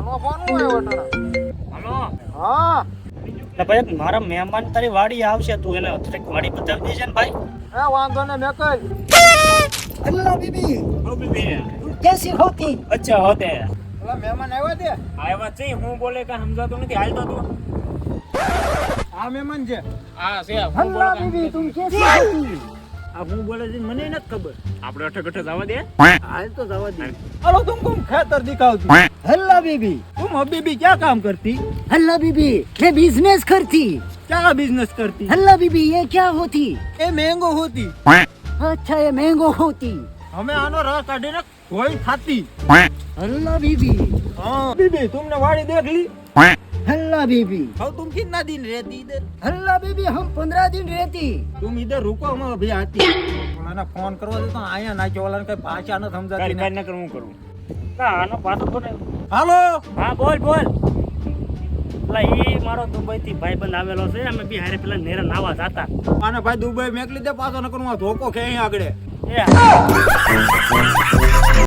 આનો ફોન આવ્યો હતો. હાલો હા એટલે ભાઈ મારા મહેમાન તારી વાડી આવશે, તું એને થોડીક વાડી બતાવી દેજે ને ભાઈ. એ વાંધો ને મેં કઈ अल्लाह बीबी ઓ બીબી तुम कैसी होती અચ્છા હોતે પેલા મહેમાન આવ્યા તે આવ્યા છે, હું બોલે કે સમજાતું નથી, હાલતો તું. આ મહેમાન છે. હા છે, હું બોલે अल्लाह કે बीबी तुम कैसी होती આ હું બોલે છે મને નથી ખબર. આપણે અઠે ગઠે જવા દે. હાલ તો જવા દે. અરે तुम ખેતર दिखावती. अल्लाह बीबी तुम अभी भी क्या काम करती? अल्लाह बीबी मैं बिजनेस करती क्या बिजनेस करती? अल्लाह बीबी ये क्या होती ये मैंगो होती. अच्छा ये मैंगो होती हमें आनो रस काढ़ीने कोई खाती. अल्लाह बीबी हाँ बीबी तुमने वाड़ी देख ली? अल्लाह बीबी अब तुम कितना दिन रहती इधर? अल्लाह बीबी हम 15 दिन रहती तुम इधर रुको, हम अभी आती. ઓલાને ફોન કરવા દે તો આયા નાખ્યો, ઓલાને કઈ ભાષા ન સમજાતી ને. ન કરું, હું કરું. ના આનો પાછો થોડે. હાલો હા બોલ બોલ. પેલા ઈ મારો દુબઈ થી ભાઈબંધ આવેલો છે, અમે બી હારે પેલા નેરા નાવા જાતા. આને ભાઈ દુબઈ મેકલી દે પાછો, ન કરું આ ધોકો કે અહીં આગળ. એ